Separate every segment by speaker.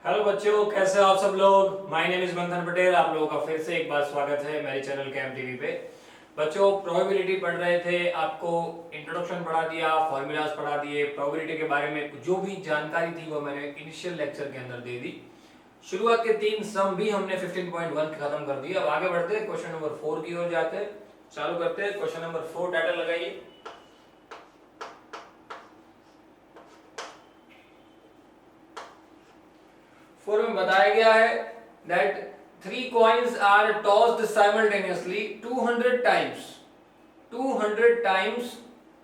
Speaker 1: Hello बच्चों, कैसे हो आप सब लोग। माय नेम इज मंथन पटेल। आप लोगों का फिर से एक बार स्वागत है मेरे चैनल कैम टीवी पे। बच्चों, प्रोबेबिलिटी पढ़ रहे थे, आपको इंट्रोडक्शन पढ़ा दिया, फॉर्मूलाज पढ़ा दिए, प्रोबेबिलिटी के बारे में जो भी जानकारी थी वो मैंने इनिशियल लेक्चर के अंदर दे दी। शुरुआत के 3 सम भी हमने 15.1 खत्म कर दिया। अब आगे बढ़ते हैं, क्वेश्चन नंबर 4 की ओर जाते हैं। चालू करते हैं। क्वेश्चन नंबर 4 टाइटल लगाइए। 4 में बताया गया है that 3 coins are tossed simultaneously 200 times। 200 times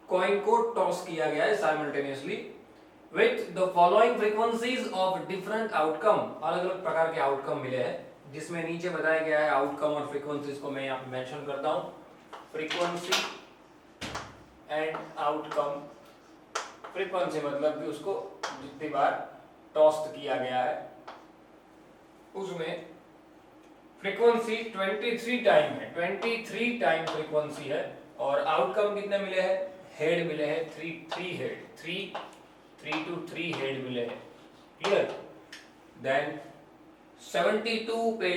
Speaker 1: coin को टॉस किया गया है simultaneously with the following frequencies of different outcome। अलग अलग प्रकार के आउटकम मिले हैं, जिसमें नीचे बताया गया है आउटकम और फ्रीक्वेंसीज को मैं यहाँ पे मेंशन करता हूँ। Frequency and outcome. फ्रीक्वेंसी मतलब कि उसको जितनी बार टॉस्ट किया गया है उसमें फ्रीक्वेंसी 23 टाइम है, 23 टाइम फ्रीक्वेंसी है। और आउटकम कितने मिले हैं? हेड मिले हैं 3 हेड, 3 to 3 हेड मिले हैं। क्लियर? देन 72 पे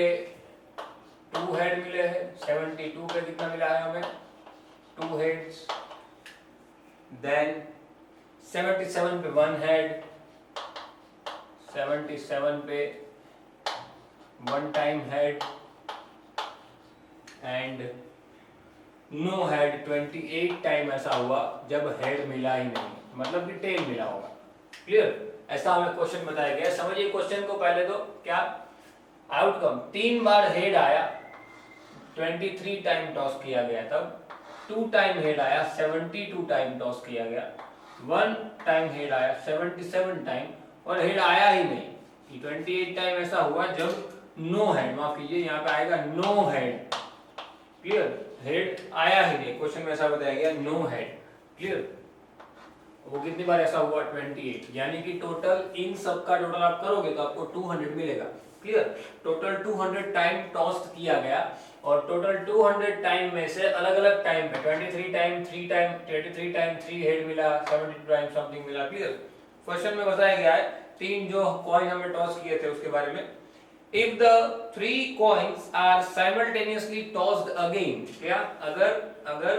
Speaker 1: 2 हेड मिले हैं। 72 पे कितना मिला है हमें? 2 हेड्स। देन 77 पे 1 हेड। 77 पे 1 time head and no head. 28 time ऐसा हुआ जब हेड मिला ही नहीं, मतलब कि टेल मिला होगा। क्लियर? ऐसा हमें क्वेश्चन बताया गया। समझिए क्वेश्चन को पहले तो। क्या आउटकम? 3 बार हेड आया, 23 टाइम टॉस किया गया, तब 2 टाइम हेड आया, 72 टाइम टॉस किया गया, 1 टाइम हेड आया 77 टाइम, और हेड आया ही नहीं। 28 टाइम ऐसा हुआ जब नो हेड, माफ कीजिए यहाँ पे आएगा नो हेड। क्लियर? हेड आया ही नहीं, क्वेश्चन में ऐसा बताया गया नो हेड। क्लियर? वो कितनी बार ऐसा हुआ? 28। यानी कि टोटल इन सब का टोटल आप करोगे तो आपको 200 मिलेगा। क्लियर? टोटल 200 टाइम टॉस्ट किया गया, और टोटल 200 टाइम में से अलग अलग टाइम पे 23 टाइम 3 टाइम 23 टाइम 3 हेड मिला, 72 टाइम समथिंग मिला। क्लियर? क्वेश्चन में बताया गया है 3 जो कॉइन हमें टॉस किए थे उसके बारे में। If the 3 coins are simultaneously tossed again, क्या अगर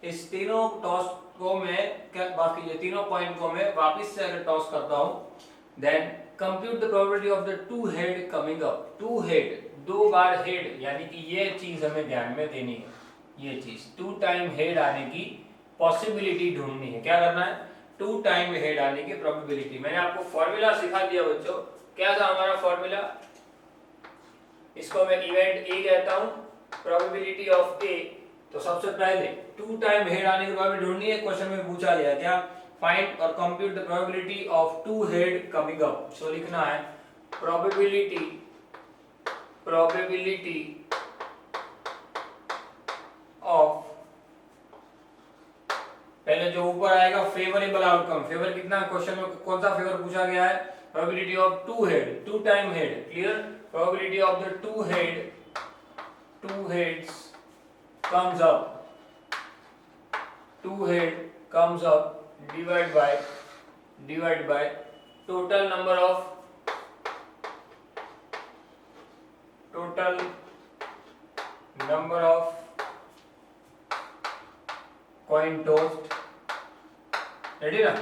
Speaker 1: इस तीनों टॉस को मैं क्या बात कीजिए तीनों कॉइन को मैं वापस से अगर टॉस करता हूं, then compute the probability of the 2 head coming up। 2 head, 2 bar head, यानी कि ये चीज हमें ध्यान में देनी है। ये चीज 2 टाइम हेड आने की पॉसिबिलिटी ढूंढनी है। क्या करना है? 2 टाइम हेड आने की प्रोबेबिलिटी। मैंने आपको फॉर्मूला सिखा दिया बच्चों। क्या था हमारा फॉर्मूला? इसको मैं इवेंट ए कहता हूं, प्रोबेबिलिटी ऑफ ए। तो सबसे पहले 2 टाइम हेड आने की प्रोबेबिलिटी ढूंढनी है। क्वेश्चन में पूछा गया क्या? फाइंड और compute the probability of 2 head coming up. So लिखना है प्रोबेबिलिटी ऑफ, पहले जो ऊपर आएगा फेवरेबल आउटकम। फेवर कितना? क्वेश्चन में कौन सा फेवर पूछा गया है? Probability of 2 head, 2 time head. Clear? probability of the 2 heads comes up, 2 head comes up divide by total number of coin tossed। Ready ना?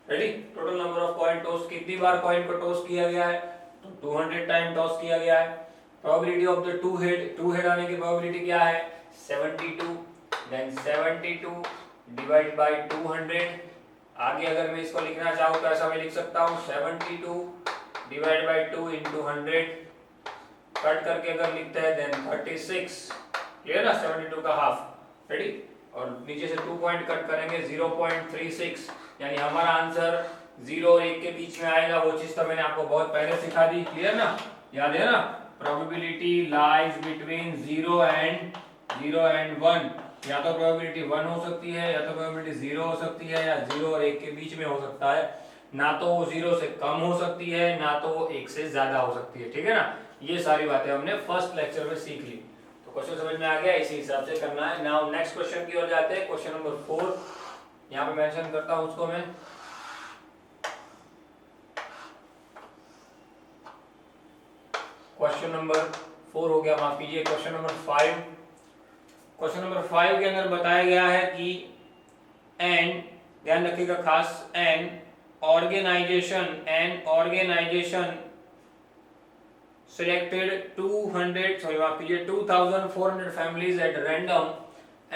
Speaker 1: Ready? Total number of coin toss, कितनी बार coin को toss किया गया है? तो 200 time toss किया गया है। प्रोबेबिलिटी ऑफ द 2 हेड आने की प्रोबेबिलिटी क्या है? 72। Then 72 divide by 200। आगे अगर मैं इसको लिखना चाहूँ तो ऐसा मैं लिख सकता हूँ 72 डिवाइड बाय 2 इंटू 100। कट करके अगर लिखते हैं देन 36। क्लियर ना? 72 का हाफ। रेडी? और नीचे से 2 पॉइंट कट करेंगे 0.36, यानी हमारा आंसर 0 और 1 के बीच में आएगा। वो चीज तो मैंने आपको बहुत पहले सिखा दी। क्लियर ना? याद है ना? Probability lies between 0 and 1। या तो प्रोबेबिलिटी 1 हो सकती है, या तो प्रोबेबिलिटी 0 हो सकती है, या 0 और 1 के बीच में हो सकता है। ना तो वो 0 से कम हो सकती है, ना तो वो 1 से ज्यादा हो सकती है। ठीक है ना? ये सारी बातें हमने फर्स्ट लेक्चर में सीख ली। तो क्वेश्चन समझ में आ गया? इसी हिसाब से करना है। नाउ नेक्स्ट क्वेश्चन की ओर जाते हैं। क्वेश्चन नंबर 4 यहाँ पे मेंशन करता हूं उसको मैं। क्वेश्चन नंबर 4 हो गया, माफ कीजिए क्वेश्चन नंबर 5। क्वेश्चन नंबर 5 के अंदर बताया गया है कि एन, ध्यान रखिएगा खास, N organisation selected 2400 families at random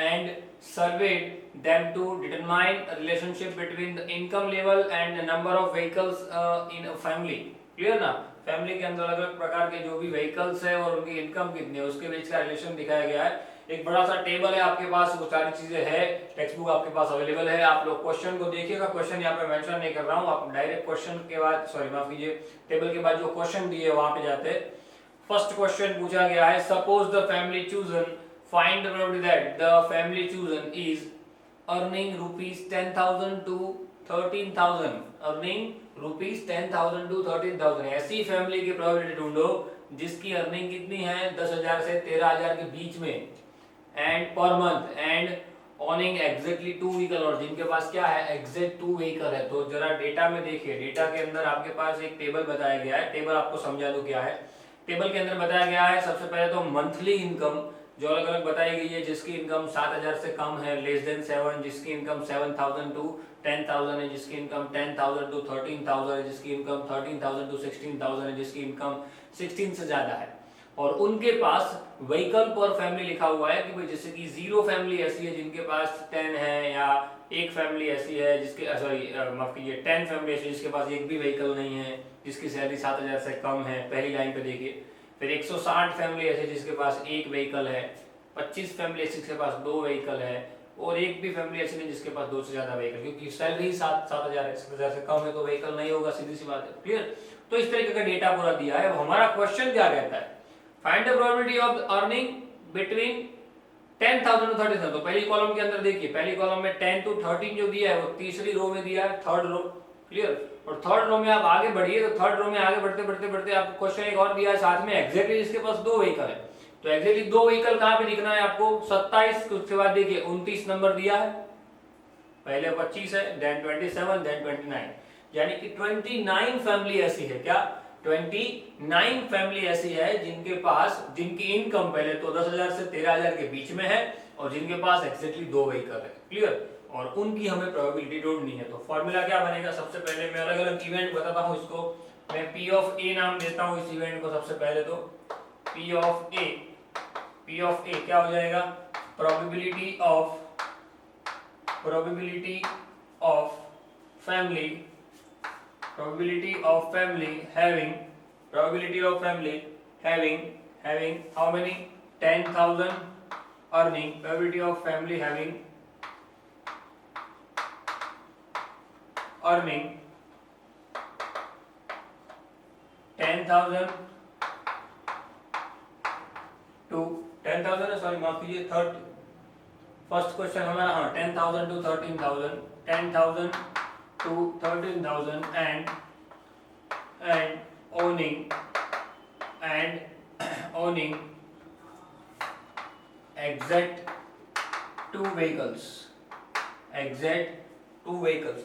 Speaker 1: and surveyed them to determine a relationship between the income level and the number of vehicles in a family। Clear ना, फैमिली के अंदर अलग अलग प्रकार के जो भी व्हीकल्स है और उनकी इनकम कितनी है उसके बीच का रिलेशन दिखाया गया है। एक बड़ा सा टेबल है आपके पास, वो सारी चीजें है, टेक्स्ट बुक आपके पास अवेलेबल है। आप लोग क्वेश्चन को देखिएगा, क्वेश्चन यहाँ पे मेंशन नहीं कर रहा हूँ, आप डायरेक्ट क्वेश्चन के बाद, सॉरी माफ कीजिए, टेबल के बाद जो क्वेश्चन दिए वहां पे जाते हैं। फर्स्ट क्वेश्चन पूछा गया है, suppose the family chosen, find the probability that the family chosen is earning rupees 10,000 to 13,000, earning rupees 10,000 to 13,000। ऐसी फैमिली की प्रोबेबिलिटी ढूंढो जिसकी अर्निंग कितनी है 10,000 से 13,000 के बीच में, and per month, and owning exactly 2 vehicle, और जिनके पास क्या है एग्जैक्ट 2 व्हीकल है। तो जरा डेटा में देखिए, डेटा के अंदर आपके पास एक टेबल बताया गया है, टेबल आपको समझा दूं क्या है। टेबल के अंदर बताया गया है सबसे पहले तो मंथली इनकम जो अलग अलग बताई गई है, जिसकी इनकम 7,000 से कम है, लेस देन 7, जिसकी इनकम 7,000 to 10,000 है, जिसकी इनकम 10,000 to 13,000 है, जिसकी इनकम 13,000 to 16,000 है, जिसकी इनकम 16 से ज्यादा है। और उनके पास व्हीकल पर फैमिली लिखा हुआ है कि भाई जैसे कि 0 फैमिली ऐसी है जिनके पास 10 है, या एक फैमिली ऐसी है जिसके, सॉरी माफ कीजिए, 10 फैमिली ऐसी जिसके पास एक भी व्हीकल नहीं है, जिसकी सैलरी 7,000 से कम है, पहली लाइन पे देखिए। फिर 160 फैमिली ऐसी जिसके पास एक व्हीकल है, 25 फैमिली ऐसी जिसके पास 2 व्हीकल है, और एक भी फैमिली ऐसी नहीं जिसके पास 2 से ज्यादा व्हीकल, क्योंकि सैलरी 7,000 से कम है तो व्हीकल नहीं होगा, सीधी सी बात है। क्लियर? तो इस तरीके का डेटा पूरा दिया है। अब हमारा क्वेश्चन क्या कहता है, find the probability of earning between 10,000 to 30,000। तो पहली कॉलम के अंदर देखिए, पहली कॉलम में 10 to 13 जो दिया है वो तीसरी रो में दिया है, थर्ड रो। क्लियर? और थर्ड रो में आप आगे बढ़िए तो थर्ड रो में आगे बढ़ते बढ़ते बढ़ते आपको क्वेश्चन एक और दिया है साथ में, एग्जैक्टली जिसके पास 2 व्हीकल है। तो एग्जैक्टली 2 व्हीकल कहां पे दिखना है आपको, 27, उसके बाद देखिए 29 नंबर दिया है, पहले 25 है, देन 27, देन 29, यानी कि 29 फैमिली ऐसी है, क्या 29 फैमिली ऐसी है जिनके पास, जिनकी इनकम पहले तो 10,000 से 13,000 के बीच में है, और जिनके पास एग्जैक्टली 2 व्हीकल है। क्लियर? और उनकी हमें प्रोबेबिलिटी ढूंढनी है। तो फॉर्मूला क्या बनेगा, सबसे पहले मैं अलग अलग इवेंट बताता हूं, इसको मैं P ऑफ A नाम देता हूं इस इवेंट को। सबसे पहले तो P ऑफ A क्या हो जाएगा, probability of family having how many 10,000 earning, probability of family having earning 10,000 to 10,000, sorry माफ कीजिए, थर्ड फर्स्ट क्वेश्चन हमारा, हाँ 10,000 to 13,000, 10,000 to 13,000 and owning exact 2 vehicles,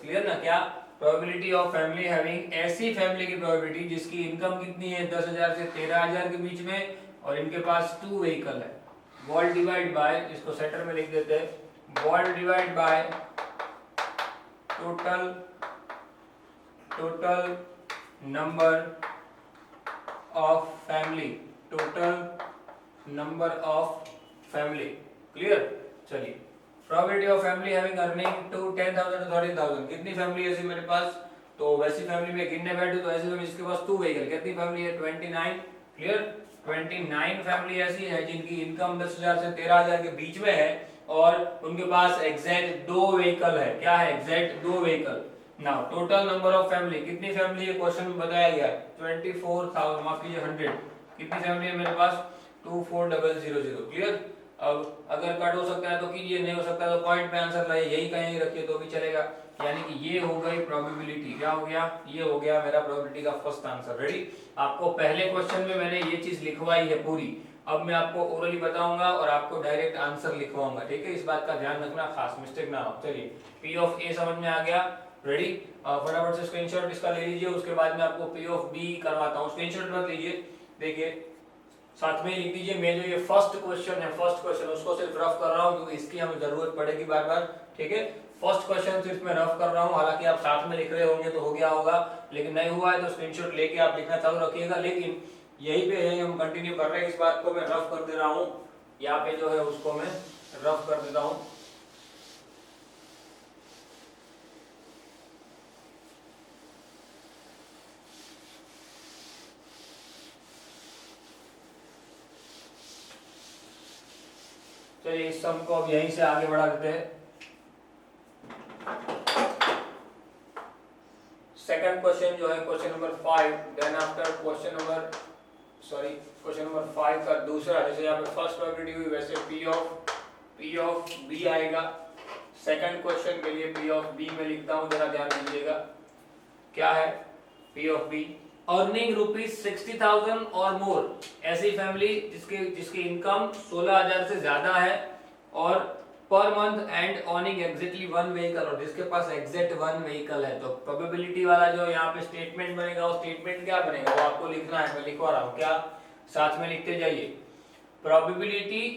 Speaker 1: clear ना? क्या प्रोबेबिलिटी ऑफ फैमिली हैविंग, ऐसी फैमिली की प्रोबेबिलिटी जिसकी इनकम कितनी है 10,000 से 13,000 के बीच में, और इनके पास 2 व्हीकल है। वॉल डिवाइड बाय, इसको सेंटर में लिख देते हैं, वॉल divide by total number of family, clear? चलिए, probability of family having earning to 10,000 to 13,000, कितनी फैमिली ऐसी मेरे पास, तो वैसी फैमिली में गिनने बैठू तो ऐसी फैमिली जिसके पास 2 व्हीकल, कितनी फैमिली है 29। क्लियर? 29 फैमिली ऐसी है जिनकी इनकम 10,000 से 13,000 के बीच में है, और उनके पास एग्जैक्ट 2 व्हीकल है। क्या है, exact 2 vehicle. Now total number of family, कितनी फैमिली है क्वेश्चन में बताया गया 24,000, माफ कीजिए 100, कितनी फैमिली है मेरे पास 24,000। क्लियर? अब अगर कट हो सकता है तो कीजिए, नहीं हो सकता तो पॉइंट पे आंसर लाइए, यही कहीं रखिए तो भी चलेगा। यानी कि ये हो गई प्रोबेबिलिटी, क्या हो गया, ये हो गया मेरा प्रोबेबिलिटी का फर्स्ट आंसर। रेडी? आपको पहले क्वेश्चन में मैंने ये चीज लिखवाई है पूरी, अब मैं आपको ओरली बताऊंगा और आपको डायरेक्ट आंसर लिखवाऊंगा, ठीक है? इस बात का ध्यान रखना, खास मिस्टेक ना हो। चलिए, P ऑफ A समझ में आ गया। रेडी? फटाफट से स्क्रीनशॉट इसका ले लीजिए, उसके बाद में आपको P ऑफ B करवाता हूँ। स्क्रीनशॉट मत लीजिए, देखिए साथ में लिख दीजिए। मैं जो ये फर्स्ट क्वेश्चन है, फर्स्ट क्वेश्चन उसको सिर्फ रफ कर रहा हूँ क्योंकि इसकी हमें जरूरत पड़ेगी बार बार, ठीक है। फर्स्ट क्वेश्चन सिर्फ मैं रफ कर रहा हूँ, हालांकि आप साथ में लिख रहे होंगे तो हो गया होगा, लेकिन नहीं हुआ है तो स्क्रीनशॉट लेके आप लिखना चालू रखिएगा। लेकिन यही पे है, हम कंटिन्यू कर रहे हैं, इस बात को मैं रफ कर दे रहा हूँ, यहाँ पे जो है उसको मैं रफ कर देता हूँ। चलिए इस सम को अब यहीं से आगे बढ़ा देते हैं। सेकंड क्वेश्चन जो है question number 5, then after question number question number 5 का दूसरा, जैसे यहाँ पे फर्स्ट प्रोबेबिलिटी हुई वैसे पी ऑफ बी आएगा। सेकंड क्वेश्चन के लिए पी ऑफ बी में लिखता हूँ, जरा ध्यान दीजिएगा क्या है पी ऑफ बी। अर्निंग ₹60,000 और मोर, ऐसी फैमिली जिसकी इनकम 16,000 से ज्यादा है और per month and earning exactly 1 vehicle, और जिसके पास एग्जैक्ट 1 व्हीकल है। तो प्रोबेबिलिटी वाला जो यहाँ पे स्टेटमेंट बनेगा, वो स्टेटमेंट क्या बनेगा वो आपको लिखना है, मैं लिखवा रहा हूँ, क्या साथ में लिखते जाइए। Probability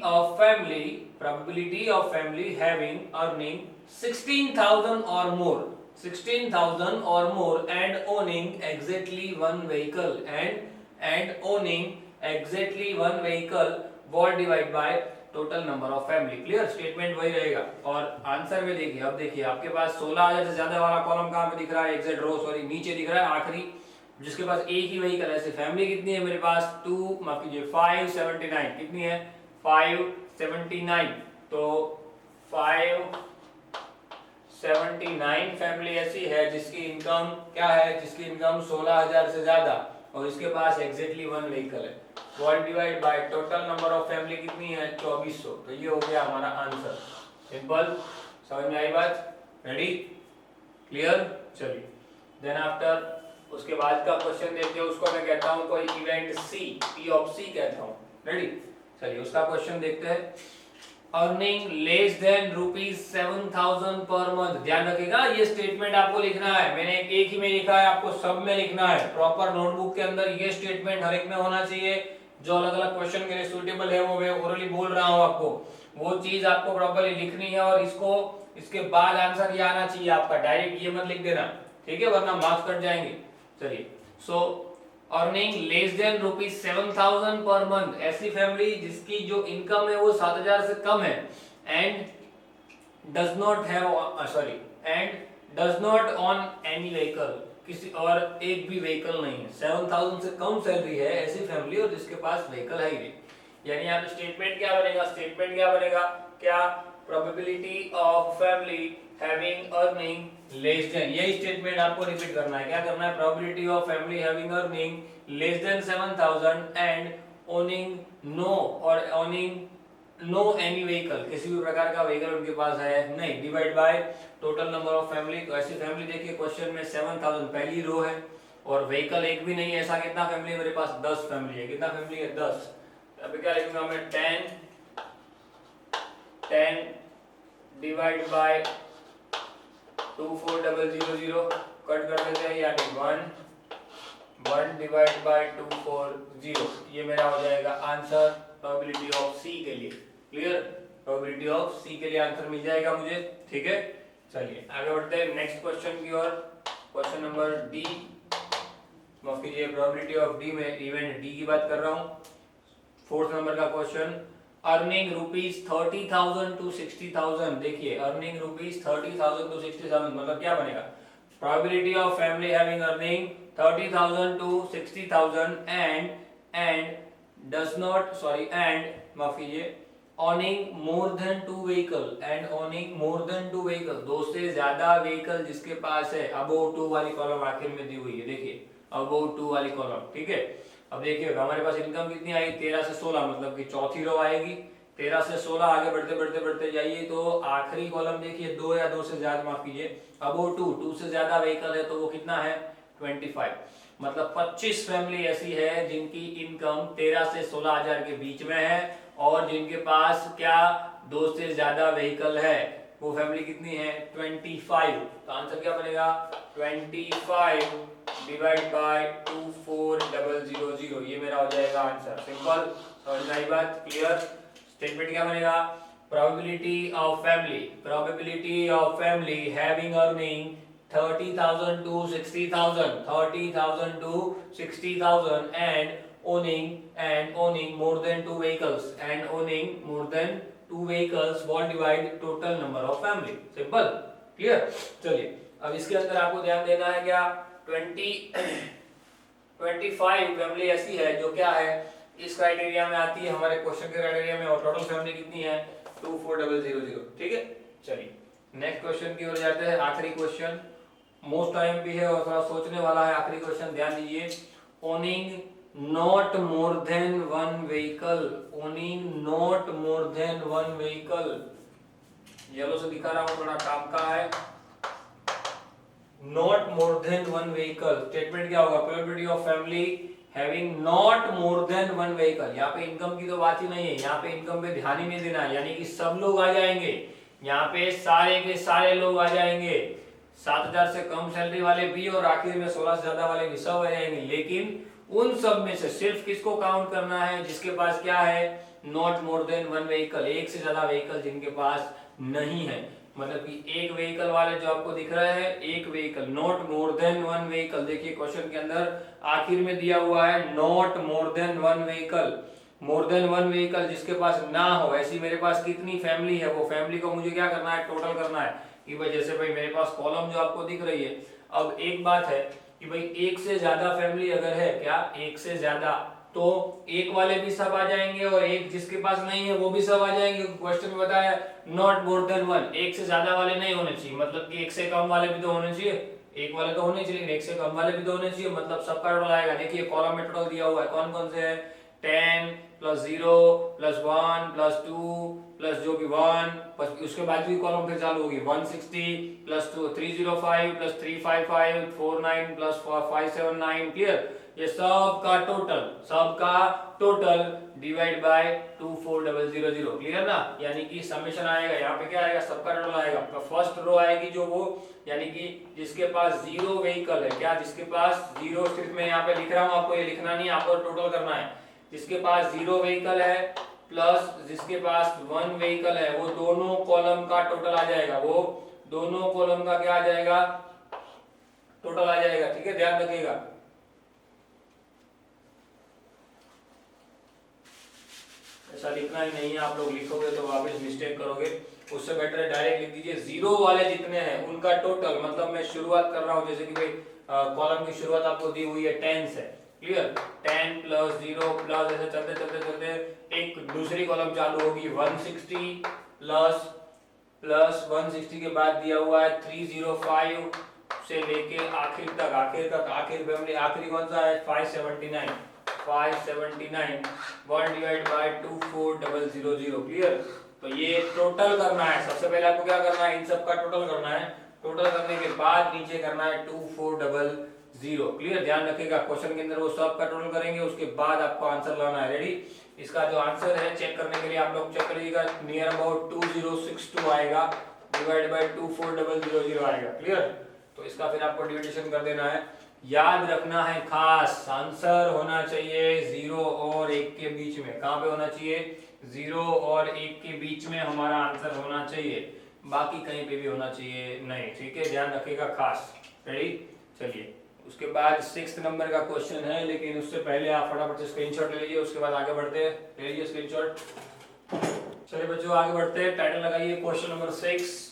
Speaker 1: of family having earning 16,000 और मोर, 16,000 or more and owning exactly one vehicle and owning exactly one vehicle what divide by total number of family। Clear, statement वही रहेगा। और आंसर में देखिए, अब देखिए आपके पास 16,000 से ज्यादा वाला कॉलम कहाँ पे दिख रहा है, एग्जैक्ट रो सॉरी नीचे दिख रहा है आखिरी, जिसके पास एक ही व्हीकल है। ऐसे फैमिली कितनी है मेरे पास 579, कितनी है 579, तो 579 फैमिली ऐसी है जिसकी इनकम क्या है, जिसकी इनकम 16,000 से ज्यादा और इसके पास एग्जैक्टली 1 व्हीकल है। 1 divide by total number of family कितनी है 2400, तो ये हो गया हमारा आंसर। सिंपल, समझ में आई बात, रेडी, क्लियर। चलिए देन आफ्टर उसके बाद का क्वेश्चन देखते हैं, उसको मैं कहता हूं कोई इवेंट सी, पी ऑफ सी कहता हूं, रेडी। चलिए उसका क्वेश्चन देखते हैं। Earning less than ₹7,000 per month, ध्यान रखिएगा ये स्टेटमेंट आपको लिखना है, मैंने एक ही में लिखा है, आपको सब में लिखना है। प्रॉपर नोटबुक के अंदर ये स्टेटमेंट हर एक में होना चाहिए, जो अलग अलग क्वेश्चन के लिए सूटेबल है वो मैं ओरली बोल रहा हूँ आपको, वो चीज आपको प्रॉपरली लिखनी है और इसको इसके बाद आंसर ये आना चाहिए आपका, डायरेक्ट ये मत लिख देना, ठीक है, वरना मार्क्स कट जाएंगे। चलिए सो earning less than ₹7,000 per month, ऐसी फैमिली जिसकी जो इनकम है वो 7,000 से कम है and does not on any vehicle, किसी और एक भी व्हीकल नहीं है, 7,000 से कम सैलरी है ऐसी फैमिली और जिसके पास व्हीकल है ही नहीं। यानी यहाँ पे स्टेटमेंट क्या बनेगा, क्या probability of family having earning less than, यही स्टेटमेंट आपको रिपीट करना है। क्या करना है, probability of family having earning less than 7,000 and owning no any vehicle, किसी भी प्रकार का व्हीकल उनके पास है नहीं, divide by total number of family. तो ऐसी फैमिली देखिए क्वेश्चन में 7,000 पहली रो है और व्हीकल एक भी नहीं है, ऐसा कितना फैमिली है मेरे पास 10 फैमिली है, कितना फैमिली है 10। अभी क्या लिखूंगा मैं 10 डिवाइड बाय 24,000 कट कर देते हैं, यानी 1 डिवाइड बाय 240, ये मेरा हो जाएगा आंसर प्रोबेबिलिटी ऑफ सी के लिए। क्लियर, प्रोबेबिलिटी ऑफ सी के लिए आंसर मिल जाएगा मुझे, ठीक है। चलिए आगे बढ़ते हैं नेक्स्ट क्वेश्चन की ओर, क्वेश्चन नंबर डी, माफ कीजिए प्रोबेबिलिटी ऑफ डी में इवेंट डी की बात कर रहा हूं। 4th नंबर का क्वेश्चन, अर्निंग ₹30,000 to 60,000, देखिए अर्निंग ₹30,000 to 60,000 मतलब क्या बनेगा, probability of family having earning 30,000 to 60,000 and does not माफ कीजिए owning more than 2 vehicle and owning more than 2 vehicle, दो से ज्यादा व्हीकल जिसके पास है, अबोव 2 वाली कॉलम आखिर में दी हुई है, देखिए अबोव 2 वाली कॉलम, ठीक है। अब देखिए हमारे पास इनकम कितनी आई 13 से 16, मतलब कि चौथी रो आएगी। 13 से 16 आगे बढ़ते जाइए तो आखिरी कॉलम देखिए 2 या 2 से ज्यादा, माफ कीजिए अबोव 2 से ज्यादा व्हीकल है तो वो कितना है 25, मतलब 25 फैमिली ऐसी है जिनकी इनकम 13 से 16,000 के बीच में है और जिनके पास क्या 2 से ज्यादा व्हीकल है, वो फैमिली कितनी है 25। तो आंसर क्या बनेगा 25 डिवाइड बाय 24000, ये मेरा हो जाएगा आंसर। सिंपल, समझ में आई बात? क्लियर? स्टेटमेंट क्या बनेगा? Probability of family having earning 30,000 to 60,000, 30,000 to 60,000 and owning more than two vehicles, what divide total number of family? Simple, clear? चलिए अब इसके अंदर आपको ध्यान देना है क्या, 25 फैमिली ऐसी है जो क्या है, इस क्राइटेरिया में आती है, हमारे क्वेश्चन के क्राइटेरिया में, और टोटल फैमिली कितनी है, 24000। ठीक है, चलिए नेक्स्ट क्वेश्चन की ओर जाते हैं। आखिरी क्वेश्चन मोस्ट टाइम भी है और थोड़ा सोचने वाला है। आखिरी क्वेश्चन ध्यान दीजिए, owning not more than one vehicle, yellow से दिखा रहा हूं, थोड़ा काम का है। Not more than one vehicle, statement क्या होगा, probability of family having not more than one vehicle. यहाँ पे इनकम की तो बात ही नहीं है, यहाँ पे इनकम पे ध्यान ही नहीं देना है, यानी कि सब लोग आ जाएंगे, यहाँ पे सारे के सारे लोग आ जाएंगे, 7,000 से कम सैलरी वाले भी और आखिर में 16 से ज्यादा वाले भी सब आ जाएंगे। लेकिन उन सब में से सिर्फ किसको काउंट करना है, जिसके पास क्या है, not more than one vehicle, एक से ज्यादा व्हीकल जिनके पास नहीं है, मतलब कि एक व्हीकल वाले जो आपको दिख रहा है, एक vehicle, not more than one vehicle. देखिए क्वेश्चन के अंदर आखिर में दिया हुआ है not more than one vehicle, more than one vehicle जिसके पास ना हो, ऐसी मेरे पास कितनी फैमिली है, वो फैमिली को मुझे क्या करना है, टोटल करना है। कि भाई जैसे भाई मेरे पास कॉलम जो आपको दिख रही है, अब एक बात है कि भाई एक से ज्यादा फैमिली अगर है, क्या एक से ज्यादा, तो एक वाले भी सब आ जाएंगे और एक जिसके पास नहीं है वो भी सब आ जाएंगे। क्वेश्चन में बताया नॉट मोर देन वन, एक से ज्यादा वाले नहीं होने चाहिए, मतलब कि एक से कम वाले भी तो होने चाहिए, एक वाले तो होने चाहिए, एक से कम वाले भी तो होने चाहिए, मतलब सबका टोटल आएगा। देखिए कॉलम में टोटल दिया हुआ है, कौन कौन से है, 10 प्लस 0 प्लस 1 प्लस 2 प्लस जो भी 1, उसके बाद भी कॉलम फिर चालू होगी, 160 प्लस 2 305 प्लस 355 49 प्लस 579। क्लियर? ये सबका टोटल डिवाइड बाय 24000। क्लियर ना? यानी कि समेशन आएगा, यहाँ पे क्या आएगा, सबका टोटल आएगा। तो फर्स्ट रो आएगी जो वो, यानी कि जिसके पास जीरो व्हीकल है, क्या जिसके पास जीरो, सिर्फ मैं यहाँ पे लिख रहा हूँ, आपको ये लिखना नहीं, आपको टोटल करना है। जिसके पास जीरो व्हीकल है प्लस जिसके पास वन व्हीकल है, वो दोनों कॉलम का टोटल आ जाएगा, वो दोनों कॉलम का क्या आ जाएगा, टोटल आ जाएगा। ठीक है, ध्यान रखिएगा। ऐसा लिखना ही नहीं है, आप लोग लिखोगे तो वापस मिस्टेक करोगे, उससे बेटर है डायरेक्ट लिख दीजिए जीरो वाले जितने हैं उनका टोटल, मतलब मैं शुरुआत कर रहा हूं, जैसे कि भाई कॉलम की शुरुआत आपको दी हुई है 10 से। क्लियर? 10 प्लस 0 प्लस ऐसे चलते चलते चलते एक दूसरी कॉलम चालू होगी 160 प्लस 160 के बाद दिया हुआ है 305 से लेके आखिर तक, आखिर फैमिली आखिरी कौन सा है, 579 1 डिवाइड बाय 24000। क्लियर? तो ये टोटल करना है, सबसे पहले आपको क्या करना है, इन सब का टोटल करना है, टोटल करने के बाद नीचे करना है 2400। क्लियर? ध्यान रखिएगा, क्वेश्चन के अंदर वो सब का टोटल करेंगे, उसके बाद आपको आंसर लाना है। रेडी? इसका जो आंसर है चेक करने के लिए आप लोग चेक करिएगा, नियर अबाउट 2062 आएगा, डिवाइड बाय 24000 आएगा। क्लियर? तो इसका फिर आपको डिविडेशन कर देना है। याद रखना है खास, आंसर होना चाहिए 0 और 1 के बीच में। कहां पे होना चाहिए, 0 और 1 के बीच में हमारा आंसर होना चाहिए, बाकी कहीं पे भी होना चाहिए नहीं। ठीक है, ध्यान रखिएगा खास। रेडी? चलिए उसके बाद 6th नंबर का क्वेश्चन है, लेकिन उससे पहले आप फटाफट से स्क्रीनशॉट ले लीजिए, उसके बाद आगे बढ़ते हैं। ले लीजिए स्क्रीनशॉट। चलिए बच्चों आगे बढ़ते हैं, टाइटल लगाइए क्वेश्चन नंबर 6।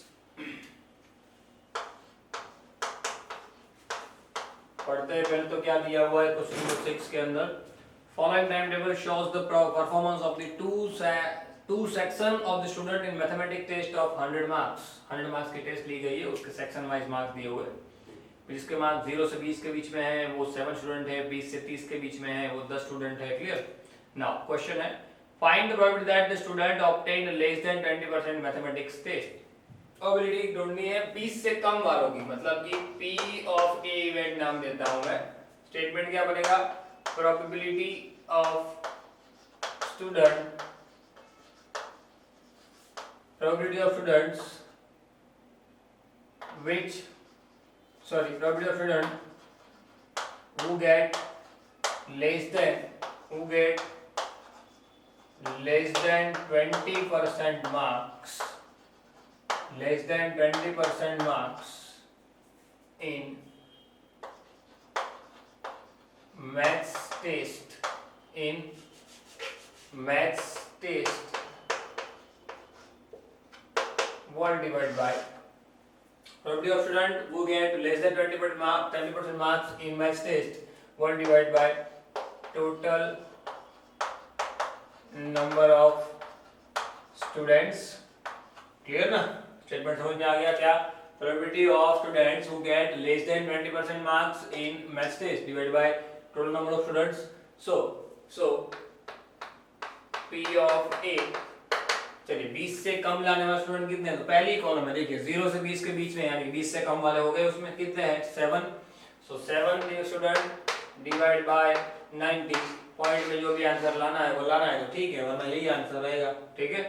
Speaker 1: पढ़ते हैं पहले तो क्या दिया हुआ है क्वेश्चन नंबर 6 के अंदर, following time table shows the performance of the two section of the student in mathematics test of 100 marks. 100 marks की टेस्ट ली गई है, उसके सेक्शन वाइज मार्क्स दिए हुए हैं। जिसके मार्क्स 0 से 20 के बीच में है वो 7 स्टूडेंट है, 20 से 30 के बीच में है वो 10 स्टूडेंट है। क्लियर? नाउ क्वेश्चन है, find the probability that the student obtain less than 20% mathematics test. Probability ढूंढनी है 20 से कम वालों की, मतलब कि P ऑफ A इवेंट नाम देता हूं मैं। स्टेटमेंट क्या बनेगा, probability of student, probability of students which, sorry, probability of student who get less than 20% marks, less than 20% marks in maths test, what divided by probability of student who get less than 20% marks in maths test, what divided by total number of students. Clear ना, statement समझ में आ गया क्या? Probability of students who get less than 20% marks in maths test divided by total number of students. So P of A, चलिए 20 से कम लाने वाले student कितने हैं? तो पहली कॉलम में देखिए 0 से 20 के बीच में, यानी 20 से कम वाले हो गए, उसमें कितने हैं? 7. सो 7 स्टूडेंट डिवाइड बाय 90. पॉइंट में जो भी आंसर लाना है वो लाना है तो ठीक है, वरना यही आंसर रहेगा. ठीक है,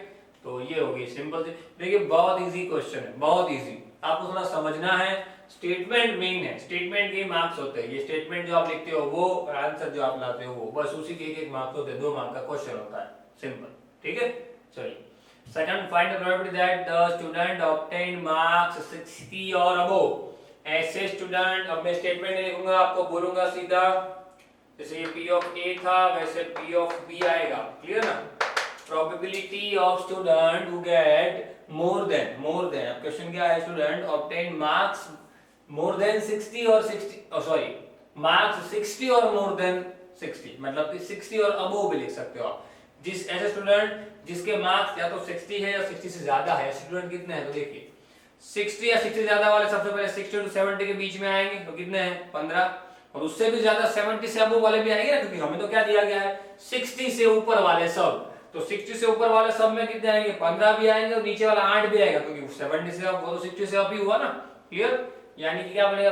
Speaker 1: तो ये होगी सिंपल सी. देखिए बहुत इजी क्वेश्चन है, बहुत इजी. आपको थोड़ा समझना है. स्टेटमेंट मेन है, स्टेटमेंट के मार्क्स होते हैं. ये स्टेटमेंट जो आप लिखते हो वो, आंसर जो आप लाते हो वो, बस उसी के एक मार्क्स होते हैं. 2 मार्क का क्वेश्चन होता है, सिंपल. ठीक है, चलिए. Second, find the probability that the student obtain marks 60 और अबव. ऐसे स्टूडेंट, अब मैं स्टेटमेंट नहीं लिखूंगा, आपको बोलूंगा सीधा. जैसे ये P of A था, वैसे P of B आएगा. क्लियर ना? Probability of student who get more than. अब क्वेश्चन क्या है? Student obtain marks more than 60 और 60, मार्क्स 60 और more than 60, मतलब कि 60 और above भी लिख सकते हो आप. जिस ऐसे स्टूडेंट जिसके मार्क्स या तो 60 है या 60 से ज्यादा है. स्टूडेंट कितने हैं? तो देखिए 60 या 60 से ज्यादा वाले सबसे पहले 60 to 70 के बीच में आएंगे, तो कितने हैं? 15. और उससे भी ज्यादा 70 से अबव वाले भी आएंगे ना, क्योंकि हमें तो क्या दिया गया है? 60 से ऊपर वाले सब. तो 60 से ऊपर वाले सब में कितने आएंगे? 15 भी आएंगे, और नीचे वाला 8 भी आएगा, क्योंकि 70 से अब वो तो 60 से अप ही हुआ ना. क्लियर? यानी कि क्या बनेगा?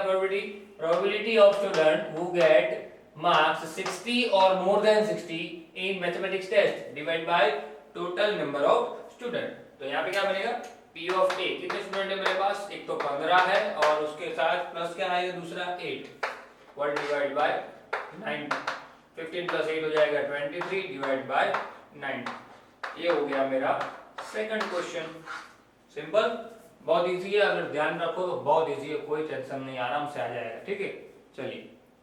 Speaker 1: Probability of student who get marks 60 or more than 60 in mathematics test divided by total number of student. तो यहाँ पे क्या बनेगा? P of A, कितने स्टूडेंट है मेरे पास? एक तो 15 है, और उसके साथ प्लस क्या आएगा? दूसरा 8. 1 divided by 90. 15 plus 8 हो जाएगा 23 divided by 90. ये हो गया मेरा सेकंड क्वेश्चन. सिंपल, बहुत इजी है. अगर ध्यान रखो तो बहुत इजी है, कोई टेंशन नहीं, आराम से आ जाएगा. ठीक है, चलिए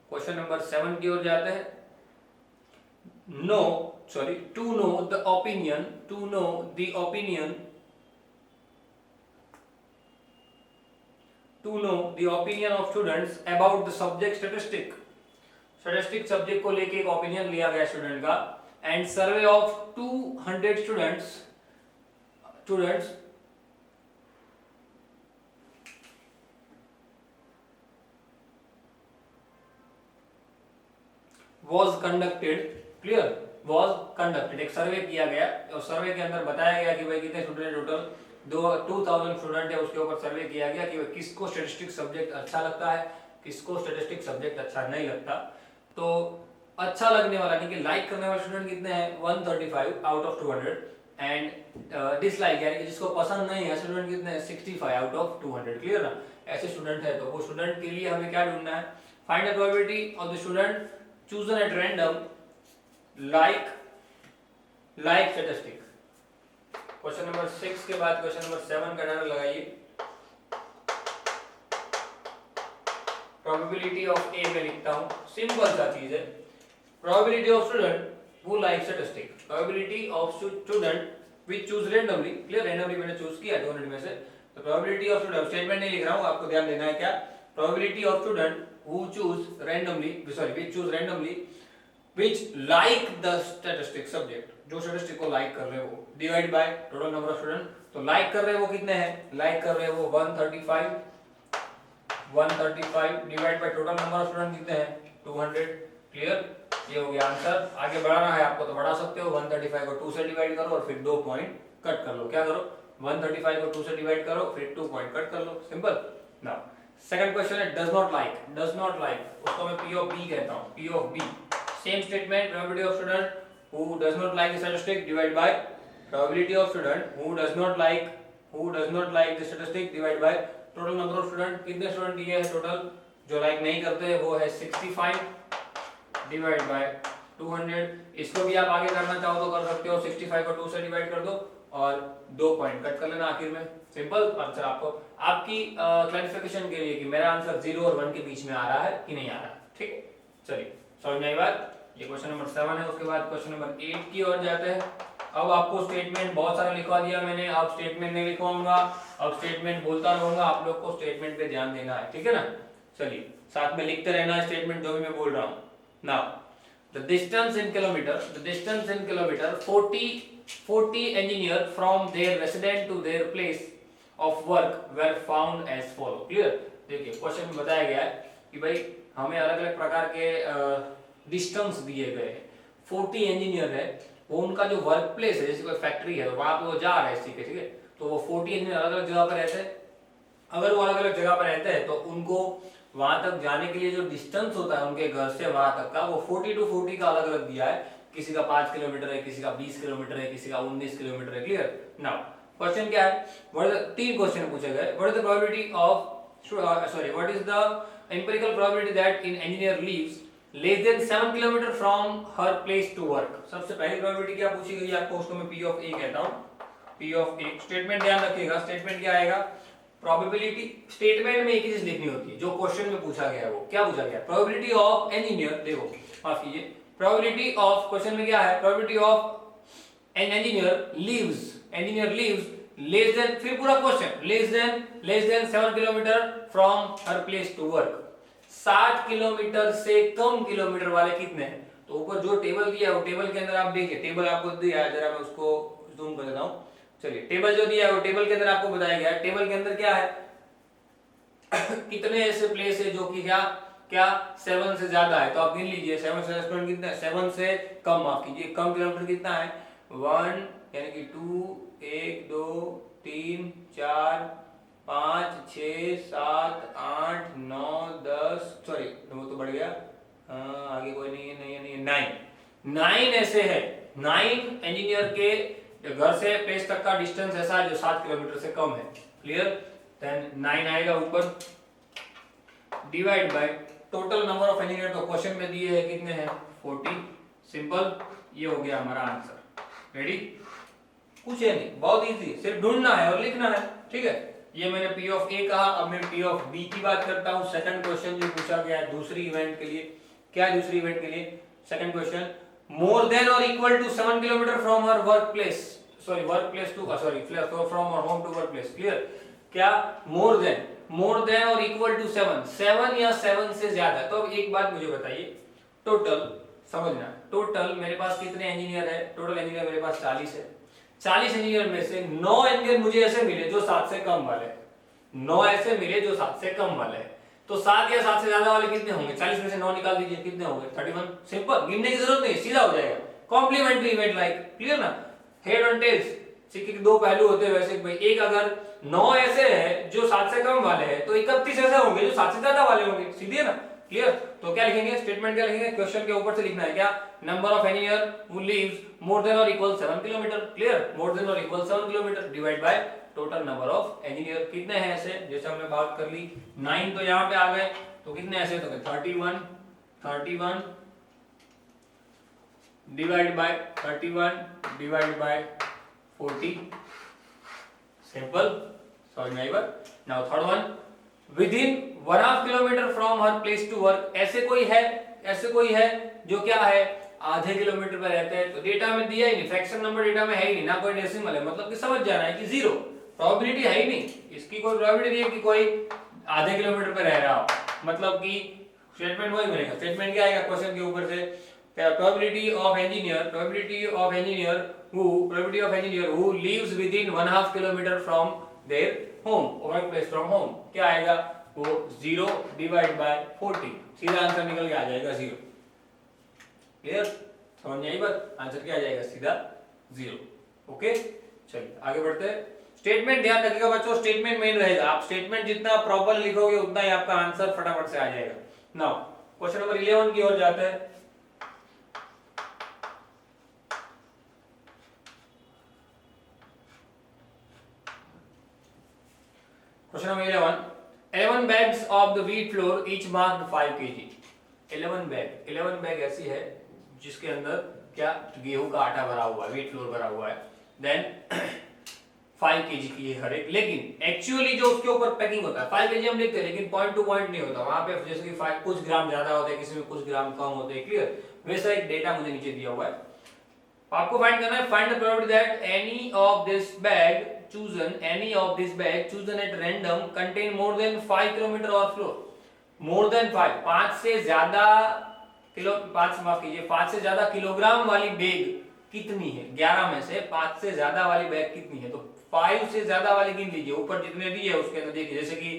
Speaker 1: क्वेश्चन नंबर 7 की ओर जाते हैं. to know the opinion of students about the subject statistic subject को लेके एक ओपिनियन लिया गया स्टूडेंट का. And survey of 200 students was conducted. Clear? was conducted, एक सर्वे किया गया, और सर्वे के अंदर बताया गया कि भाई कितने स्टूडेंट, टोटल 2000 स्टूडेंट है. उसके ऊपर सर्वे किया गया कि किसको स्टैटिस्टिक सब्जेक्ट अच्छा लगता है, किसको स्टैटिस्टिक सब्जेक्ट अच्छा नहीं लगता. तो अच्छा लगने वाला, यानी कि लाइक करने वाले स्टूडेंट कितने हैं? 135 आउट ऑफ 200. एंड डिसलाइक, यानी कि जिसको पसंद नहीं है, स्टूडेंट कितने हैं? 65 आउट ऑफ 200. क्लियर ना? ऐसे स्टूडेंट है, तो वो स्टूडेंट के लिए हमें क्या ढूंढना है? Find the probability of the student chosen at random like statistic. Question number 6 के बाद क्वेश्चन नंबर 7 का डायरेक्ट लगाइए. प्रोबेबिलिटी ऑफ ए में लिखता हूं, सिंपल सा चीज है. Probability of student who like statistic, probability of student which choose randomly. Clear? Randomly मैंने चूज किया 200 में से. तो प्रोबेबिलिटी ऑफ स्टूडेंट, स्टेटमेंट नहीं लिख रहा हूं, आपको ध्यान देना है. क्या? Probability of student who choose randomly, which like the statistic subject, जो स्टैटिस्टिक को लाइक कर रहे हो, divide by total number of student. तो लाइक कर रहे हो कितने हैं? लाइक कर रहे हो 135 divide by total number of student कितने हैं? 200. क्लियर? ये हो गया आंसर. आगे बढ़ाना है आपको तो बढ़ा सकते हो. 135 को 2 से डिवाइड करो और फिर 2 पॉइंट कट कर लो. क्या करो? 135 को 2 से डिवाइड करो, फिर 2 पॉइंट कट कर लो. सिंपल. नाउ सेकंड क्वेश्चन है डज नॉट लाइक. उसको मैं P of B कहता हूं. P of B, same statement. Probability of student who does not like the statistic divide by probability of student who does not like the statistic divide by total number of student. कितने student दिए हैं total जो like नहीं करते हैं? वो है 65. Divide by 200। इसको भी आप आगे करना चाहो तो कर सकते हो, 65 को 2 से डिवाइड कर दो और 2 पॉइंट कट कर लेना आखिर में, सिंपल। अच्छा, आपको आपकी क्लैरिफिकेशन के लिए कि मेरा आंसर 0 और 1 के बीच में आ रहा है कि नहीं आ रहा है, ठीक है। चलिए समझ में आई बात। ये क्वेश्चन नंबर 7 है। उसके बाद क्वेश्चन नंबर 8 की ओर जाते हैं। अब आपको स्टेटमेंट बहुत सारा लिखवा दिया मैंने, अब स्टेटमेंट नहीं लिखवाऊंगा, अब स्टेटमेंट बोलता रहूंगा, आप लोग को स्टेटमेंट पे ध्यान देना है, ठीक है ना। चलिए साथ में लिखते रहना है स्टेटमेंट जो भी मैं बोल रहा हूँ। Now the distance in kilometer 40 engineer from their resident to their place of work were found as follow। Clear. देखिए क्वेश्चन में बताया गया है कि भाई हमें अलग अलग प्रकार के डिस्टेंस दिए गए हैं। 40 इंजीनियर है, वो उनका जो वर्क प्लेस है, जैसे कोई फैक्ट्री है वहां पे वो जा रहा है, ठीक है। तो वो 40 इंजीनियर अलग अलग जगह पर रहते हैं। अगर वो अलग अलग जगह पर रहते हैं तो उनको वहां तक जाने के लिए जो डिस्टेंस होता है उनके घर से वहां तक का, वो 40 to 40 का अलग अलग दिया है। किसी का 5 किलोमीटर है, किसी का 20 किलोमीटर है, किसी का 19 किलोमीटर है। क्लियर। नाउ क्वेश्चन क्या है, तीन क्वेश्चन पूछे गए। What is the probability of what is the empirical probability that an engineer lives less than 7 kilometre from her place to work. सबसे पहली प्रोबेबिलिटी क्या पूछी गई है आपको, उसको मैं P of A कहता हूं। P of A स्टेटमेंट ध्यान रखिएगा, स्टेटमेंट क्या आएगा, प्रोबेबिलिटी। स्टेटमेंट में एक ही चीज लिखनी होती है, जो क्वेश्चन में पूछा गया है वो क्या पूछा गया, प्रोबेबिलिटी ऑफ इंजीनियर। देखो माफ कीजिए, प्रोबेबिलिटी ऑफ, क्वेश्चन में क्या है, probability of an engineer lives less than, फिर पूरा question less than 7 kilometre from her place to work. 60 kilometre से कम किलोमीटर वाले कितने हैं। तो ऊपर जो टेबल दिया है वो टेबल के अंदर आप देखिए, टेबल आपको दिया है, जरा मैं उसको जूम कर देता हूं। चलिए टेबल जो दिया है वो टेबल के अंदर आपको बताया गया है। टेबल के अंदर क्या है कितने ऐसे प्लेस है जो कि क्या 7 से ज्यादा है, तो आप गिन लीजिए 7 से रेस्टोरेंट कितना है, 7 से कम, माफ कीजिए कम किलोमीटर कितना है 1 यानी कि 2 1 2 3 4 5 6 7 8 9 10, सॉरी वो तो बढ़ गया, आगे कोई नहीं है, 9 ऐसे है। 9 इंजीनियर के घर से प्लेस तक का डिस्टेंस ऐसा है जो 7 किलोमीटर से कम है। क्लियर। देन 9 आएगा ऊपर, divide by total number of engineer, तो क्वेश्चन में दिए हैं कितने हैं 40। सिंपल, ये हो गया हमारा आंसर। रेडी, कुछ है नहीं, बहुत इजी, सिर्फ ढूंढना है और लिखना है, ठीक है। ये मैंने P of A कहा, अब मैं P of B की बात करता हूं। सेकंड क्वेश्चन जो पूछा गया है दूसरी इवेंट के लिए, क्या है दूसरी इवेंट के लिए, सेकंड क्वेश्चन, मोर देन और equal to 7 kilometre from her work place, from her home to work place. Clear. क्या मोर देन और इक्वल टू 7 या 7 से ज्यादा। तो अब एक बात मुझे बताइए, टोटल समझना, टोटल मेरे पास कितने इंजीनियर है, टोटल इंजीनियर मेरे पास 40 है। 40 इंजीनियर में से 9 इंजीनियर मुझे ऐसे मिले जो 7 से कम वाले, 9 ऐसे मिले जो 7 से कम वाले हैं। तो 7 या 7 से ज्यादा वाले कितने होंगे, 40 में से 9 निकाल दीजिए, कितने होंगे 31। सिंपल, गिनने की जरूरत नहीं, सीधा हो जाएगा। कॉम्प्लीमेंट्री इवेंट लाइक, क्लियर ना, हेड और टेल्स, सिक्के के दो पहलू होते हैं वैसे भाई। एक अगर 9 ऐसे है जो 7 से कम वाले हैं, तो 31 ऐसे होंगे जो 7 से ज्यादा वाले होंगे, सीधी है ना। क्लियर। तो क्या लिखेंगे, स्टेटमेंट क्या लिखेंगे, क्वेश्चन के ऊपर से लिखना है क्या, number of engineer who lives more than और equal 7 kilometre. Clear, more than और equal 7 kilometre divide by total number of engineer. कितने हैं ऐसे, जैसे हमने बात कर ली 9 तो यहाँ पे आ गए, तो कितने ऐसे, तो 31 डिवाइड बाय 40। सिंपल, समझ में आई बात। Now third one, within 1/2 kilometre from her place to work. ऐसे कोई है जो क्या है आधे किलोमीटर पर रहते हैं। तो डेटा में दिया ही नहीं, फ्रैक्शन नंबर डेटा में है ही नहीं, ना कोई डेसिमल है, मतलब कि समझ जाना है कि 0, प्रोबेबिलिटी है ही नहीं, इसकी कोई प्रोबेबिलिटी नहीं है कि कोई आधे किलोमीटर पर रह रहा हो, मतलब कि स्टेटमेंट वही बनेगा। स्टेटमेंट क्या आएगा क्वेश्चन के ऊपर से, probability of engineer who leaves within 1/2 kilometre from their home, work place from home, क्या आएगा वो 0 डिवाइड बाय 40। सीधा आंसर निकल के आ जाएगा 0। क्लियर, समझ में आई बात, आंसर क्या आ जाएगा सीधा 0। ओके, चलिए आगे बढ़ते हैं। स्टेटमेंट ध्यान रखिएगा बच्चों, स्टेटमेंट मेन रहेगा। आप स्टेटमेंट जितना प्रॉपर लिखोगे उतना ही आपका आंसर फटाफट से आ जाएगा। नाउ क्वेश्चन नंबर 11 की ओर जाते हैं। Question number 11 bags of the wheat flour each marked 5 kg. 11 bag ऐसी है जिसके अंदर क्या गेहूं का आटा भरा हुआ है, व्हीट फ्लोर भरा हुआ है, देन 5 kg की है हर एक, लेकिन एक्चुअली जो उसके ऊपर पैकिंग होता है 5 kg हम लिखते हैं, लेकिन पॉइंट टू पॉइंट नहीं होता वहां पे, जैसे कि 5 कुछ ग्राम ज्यादा होते हैं, किसी में कुछ ग्राम कम होते हैं, क्लियर। वैसा एक डेटा मुझे नीचे दिया हुआ है, आपको फाइंड करना है, find the probability that any of this bag chosen at random contain more than 5 kilometre और फ्लोर, मोर देन 5, 5 से ज्यादा किलो, 5 माफ कीजिए 5 से ज्यादा किलोग्राम वाली बैग कितनी है, 11 में से 5 से ज्यादा वाली बैग कितनी है, तो 5 से ज्यादा वाली गिन लीजिए, ऊपर जितने दिए है उसके अंदर देखिए, जैसे कि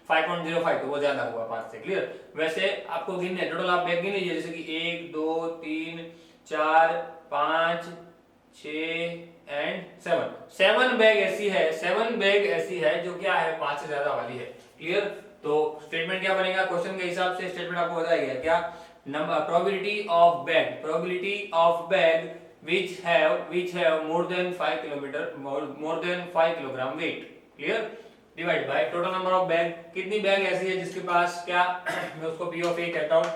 Speaker 1: 5.05 तो वो ज्यादा हुआ 5 से, क्लियर। वैसे आपको गिनने टोटल आप बैग गिन लीजिए, जैसे कि 1 2 3 4 5 6 एंड 7 बैग ऐसी है, 7 बैग ऐसी है जो क्या है 5 से ज्यादा वाली है, क्लियर। तो स्टेटमेंट क्या बनेगा, क्वेश्चन के हिसाब से स्टेटमेंट आपको बताया गया क्या, number probability of bag which have more than 5 kilometre, more than 5 kilogram weight, clear, divide by total number of bag, कितनी बैग ऐसी है जिसके पास क्या मैं उसको P of A कहता हूं,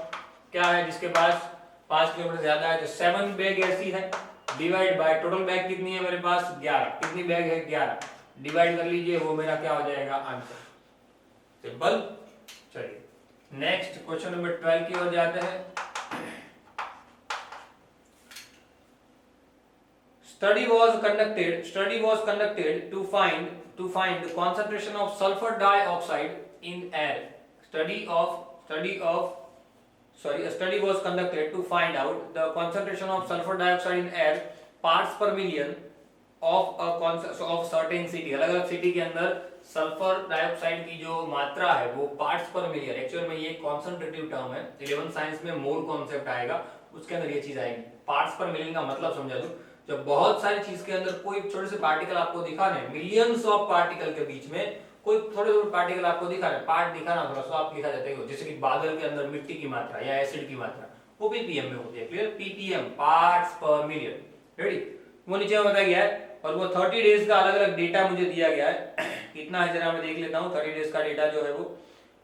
Speaker 1: क्या है जिसके पास 5 किलोमीटर ज्यादा है, तो 7 बैग ऐसी है, डिवाइड बाय टोटल बैग कितनी है मेरे पास 11, कितनी बैग है 11, डिवाइड कर लीजिए, वो मेरा क्या हो जाएगा आंसर, सिंपल। चलिए नेक्स्ट क्वेश्चन नंबर 12 की ओर जाते हैं। Study was conducted to find the concentration of sulfur dioxide in air. A study was conducted to find out the concentration of sulfur dioxide in air parts per million of certain city. अलग अलग city के अंदर sulphur dioxide की जो मात्रा है वो parts पर मिलियन, एक्चुअल में ये कॉन्सेंट्रेटिव टर्म है, 11th साइंस में मोल कॉन्सेप्ट आएगा, उसके अंदर ये चीज आएगी। पार्ट्स पर मिलियन का मतलब समझा दूं, जब बहुत सारी चीज के अंदर कोई छोटे से पार्टिकल आपको दिखा रहे हैं, मिलियंस ऑफ पार्टिकल के बीच में कोई थोड़े थोड़े पार्टिकल आपको दिखा रहे हैं, पार्ट दिखाना थोड़ा सा आप लिखा जाता है, जैसे कि बादल के अंदर मिट्टी की मात्रा या एसिड की मात्रा, वो पीपीएम में होती है, क्लियर, पीपीएम पार्ट्स पर मिलियन, रेडी, वो नीचे बताया गया है, और वो 30 डेज का अलग अलग डेटा मुझे दिया गया है, कितना है जरा मैं देख लेता हूँ, 30 डेज का डेटा जो है वो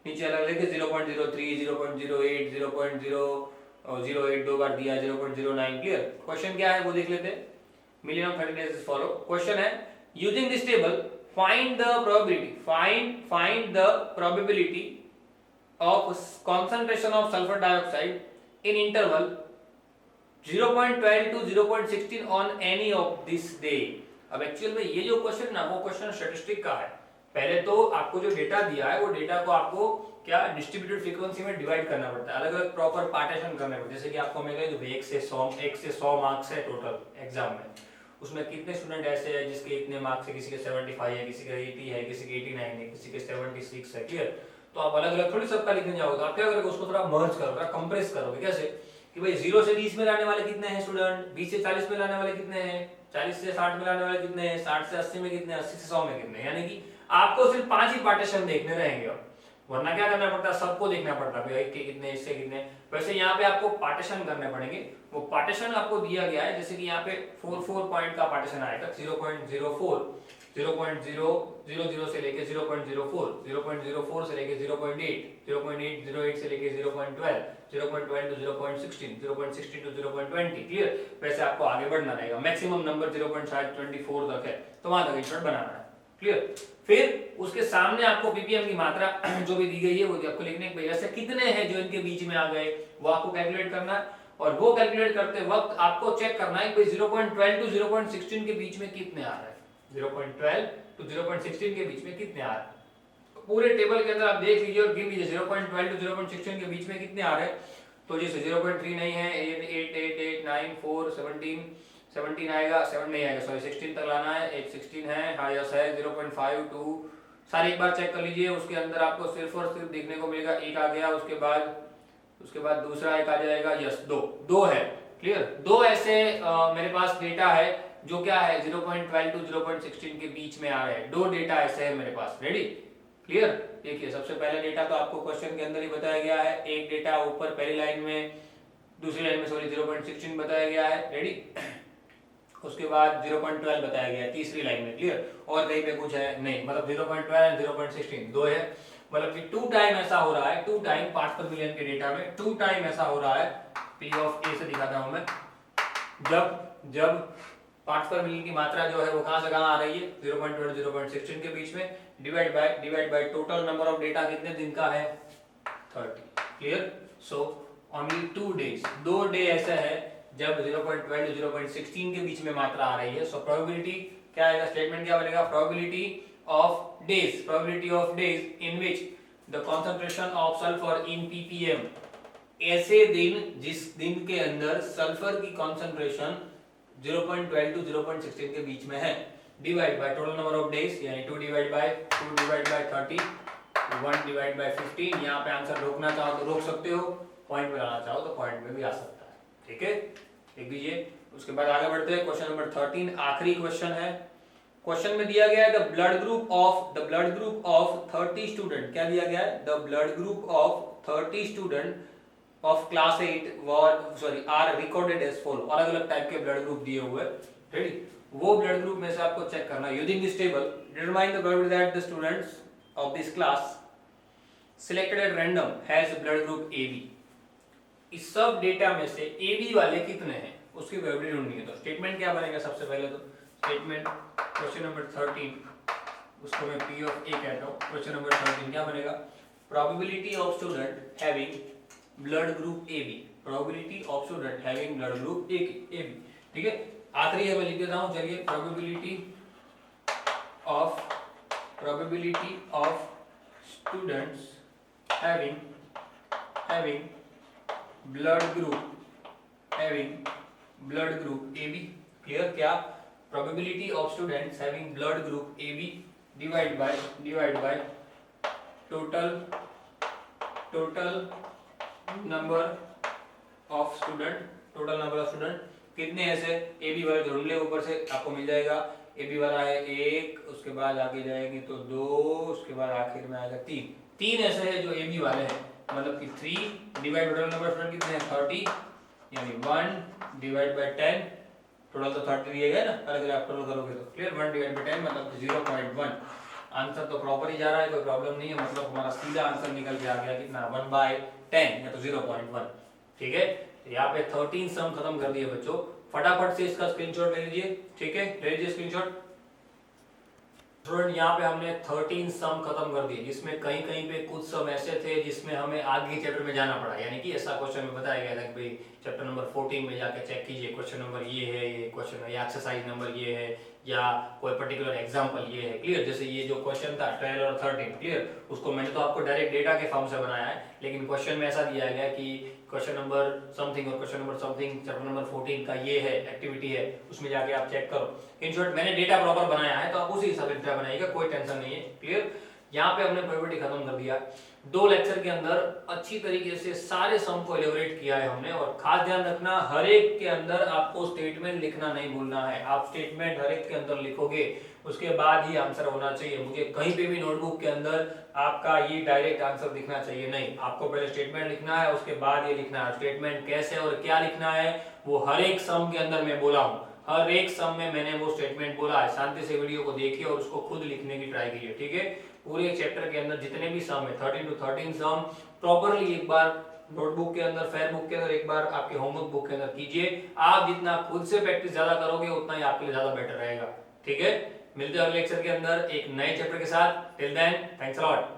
Speaker 1: नीचे अलग अलग 0.03 0.08 0.008 दो बार दिया, 0.09, क्लियर। क्वेश्चन क्या है वो देख लेते हैं, million of 30 days is follow, question है using this table find the probability of concentration of sulfur dioxide in interval 0.12 to 0.16 on any of this day। अब एक्चुअल में ये जो क्वेश्चन ना वो क्वेश्चन स्टैटिस्टिक का है, पहले तो आपको जो डेटा दिया है वो डेटा को आपको क्या डिस्ट्रीब्यूटेड फ्रीक्वेंसी में डिवाइड करना पड़ता है, अलग अलग प्रॉपर पार्टीशन करने पड़ते हैं, जैसे कि आपको मैं कह दूं 1 से 100 मार्क्स है टोटल एग्जाम में, उसमें कितने स्टूडेंट ऐसे हैं जिसके इतने मार्क्स है, किसी के 75 है, किसी के 80 है, किसी के 89 है, किसी के 76 है, क्लियर। तो आप अलग अलग थोड़ी सबका लिखने जाओगे, आप क्या करोगे उसको थोड़ा मर्ज करोगे, थोड़ा कंप्रेस करोगे, कैसे कि भाई 0 से 20 में लाने वाले कितने हैं स्टूडेंट, 20 से 40 में लाने वाले कितने हैं, 40 से 60 में लाने वाले कितने हैं, 60 से 80 में कितने हैं, 80 से 100 में कितने हैं, यानी कि आपको सिर्फ 5 ही पार्टीशन देखने रहेंगे, वरना क्या करना पड़ता है, सबको देखना पड़ता है भाई कितने इससे कितने। वैसे यहाँ पे आपको पार्टीशन करने पड़ेंगे, वो पार्टीशन आपको दिया गया है, जैसे कि यहाँ पे 4 पॉइंट का पार्टीशन आएगा, 0.04 0.000 से लेके 0.04 0.04 से लेके 0.8 0.808 से लेके 0.12 0.12 to 0.16 0.16 to 0.20, क्लियर। वैसे आपको आगे बढ़ना रहेगा, मैक्सिमम नंबर 0.24 तक है, तो वहां तक इंस्टेंट बनाना है, क्लियर। फिर उसके सामने आपको पीपीएम की मात्रा जो भी दी गई है वो आपको लिखने के ऐसे कितने हैं जो इनके बीच में आ गए वो आपको कैलकुलेट करना है, और वो कैलकुलेट करते वक्त आपको चेक करना है कि 0.12 टू 0.16 के बीच में कितने आ रहे हैं, 0.12 टू 0.16 के बीच में कितने आ रहे हैं, पूरे टेबल के अंदर आप देख लीजिए और गिन लीजिए 0.12 टू 0.16 के बीच में कितने आ रहे हैं। तो जैसे 0.3 नहीं है, 8 8 8 9 4 17 आएगा, 7 नहीं आएगा, सॉरी 16 तक लाना है, 16 है, हाँ यस है, 0.5 2 सारे एक बार चेक कर लीजिए, उसके अंदर आपको सिर्फ और सिर्फ देखने को मिलेगा एक आ गया, उसके बाद दूसरा एक आ जाएगा, यस दो है, क्लियर। दो ऐसे मेरे पास डेटा है जो क्या है 0.12 टू 0.16 के बीच में आ रहे हैं, दो डेटा ऐसे है मेरे पास, रेडी, क्लियर। देखिए सबसे पहले डेटा तो आपको क्वेश्चन के अंदर ही बताया गया है, एक डेटा ऊपर पहली लाइन में, दूसरी लाइन में सॉरी 0.16 बताया गया है, रेडी। उसके बाद 0.12 बताया गया है तीसरी लाइन में, क्लियर। और कहीं पे कुछ है नहीं, मतलब 0.12 एंड 0.16 दो है, मतलब कि 2 टाइम ऐसा हो रहा है, 2 टाइम पार्ट्स पर मिलियन के डेटा में 2 टाइम ऐसा हो रहा है, P ऑफ A से दिखाता हूं मैं, जब पार्ट्स पर मिलियन की मात्रा जो है वो कहां से कहां आ रही है 0.12 0.16 के बीच में, divide by total number of data कितने दिन का है 30। Clear? So only 2 days, 2 day ऐसा है जब 0.12 0.16 के बीच में मात्रा आ रही है। सो प्रोबेबिलिटी क्या आएगा, स्टेटमेंट क्या बनेगा, probability of days in which the concentration of sulphur in ppm, ऐसे दिन जिस दिन के अंदर सल्फर की कंसंट्रेशन 0.12 to 0.16 के बीच में है, divide by total number of days, यानी 2 डिवाइड बाय 30, 1 डिवाइड बाय 15। यहाँ पे आंसर रोकना चाहो तो रोक सकते हो, पॉइंट में लाना चाहो तो पॉइंट में भी आ सकता है। ठीक है, लिख दीजिए। उसके बाद आगे बढ़ते हैं, क्वेश्चन नंबर 13 आखिरी क्वेश्चन है। क्वेश्चन में दिया गया है the blood group of 30 student, क्या दिया गया है, the blood group of 30 student of class 8 are recorded as follow. अलग अलग टाइप के ब्लड ग्रुप दिए हुए, ठीक, वो ब्लड ग्रुप में से आपको चेक करना है। Using this table determine the probability that the students of this class selected at random has blood group AB। इस सब डेटा में से AB वाले कितने हैं उसकी प्रोबेबिलिटी ढूंढनी है। तो स्टेटमेंट क्या बनेगा, सबसे पहले तो स्टेटमेंट क्वेश्चन नंबर 13, उसको मैं P ऑफ A कहता हूँ। क्वेश्चन नंबर 13 क्या बनेगा, probability of student having blood group AB, probability of student having blood group AB। ठीक है, आखिरी है मैं लिख देता हूँ, चलिए, probability of students having blood group AB। क्लियर? क्या, probability of students having blood group AB divide by total number of student. कितने ऐसे AB वाले ढूंढ ले, ऊपर से आपको मिल जाएगा। AB वाला है 1, उसके बाद आगे जाएंगे तो 2, उसके बाद आखिर में आएगा 3 ऐसे है जो AB वाले हैं, मतलब कि 3 divide total number of student कितने हैं 30, यानी 1 डिवाइड बाय 10, टोटल तो 30 दिए गए ना, अगर आप टोटल करोगे तो क्लियर, 1 डिवाइड बाय 10 मतलब 0.1। आंसर तो प्रॉपर ही जा रहा है, कोई प्रॉब्लम नहीं है, मतलब हमारा सीधा आंसर निकल के आ गया कितना 1/10 या तो 0.1। ठीक है, यहाँ पे 13 सम खत्म कर दिए बच्चों। फटाफट से इसका स्क्रीनशॉट ले लीजिए। ठीक है, ले लीजिए स्क्रीनशॉट। स्टूडेंट यहाँ पे हमने 13 सम खत्म कर दिए, जिसमें कहीं कहीं पे कुछ सम ऐसे थे जिसमें हमें आगे चैप्टर में जाना पड़ा, यानी कि ऐसा क्वेश्चन में बताया गया था कि भाई चैप्टर नंबर 14 में जाके चेक कीजिए, क्वेश्चन नंबर ये है, ये क्वेश्चन या एक्सरसाइज नंबर ये है, या कोई पर्टिकुलर एग्जांपल ये है। क्लियर? जैसे ये जो क्वेश्चन था 12 और 13, क्लियर, उसको मैंने तो आपको डायरेक्ट डेटा के फॉर्म से बनाया है, लेकिन क्वेश्चन में ऐसा दिया गया कि क्वेश्चन नंबर समथिंग और question number something chapter number 14 का ये है, एक्टिविटी है, उसमें जाके आप चेक करो। इन शॉर्ट मैंने डेटा प्रॉपर बनाया है, तो आप उसी हिसाब से डेटा बनाइएगा, कोई टेंशन नहीं है। क्लियर? यहाँ पे हमने प्रोबेबिलिटी खत्म कर दिया। 2 लेक्चर के अंदर अच्छी तरीके से सारे सम को एलिब्रेट किया है हमने, और खास ध्यान रखना हर एक के अंदर आपको स्टेटमेंट लिखना नहीं भूलना है। आप स्टेटमेंट हर एक के अंदर लिखोगे, उसके बाद ही आंसर होना चाहिए। मुझे कहीं पे भी नोटबुक के अंदर आपका ये डायरेक्ट आंसर दिखना चाहिए नहीं, आपको पहले स्टेटमेंट लिखना है, उसके बाद ये लिखना है। स्टेटमेंट कैसे और क्या लिखना है वो हर एक सम के अंदर मैं बोला हूँ, हर एक सम में मैंने वो स्टेटमेंट बोला है। शांति से वीडियो को देखिए और उसको खुद लिखने की ट्राई कीजिए। ठीक है, पूरे चैप्टर के अंदर जितने भी सम है 13 to 13 सम प्रॉपरली एक बार नोटबुक के अंदर, फेयर बुक के अंदर, एक बार आपके होमवर्क बुक के अंदर कीजिए। आप जितना खुद से प्रैक्टिस ज्यादा करोगे उतना ही आपके लिए ज्यादा बेटर रहेगा। ठीक है, मिलते हैं अगले लेक्चर के अंदर एक नए चैप्टर के साथ। Till then, thanks a lot.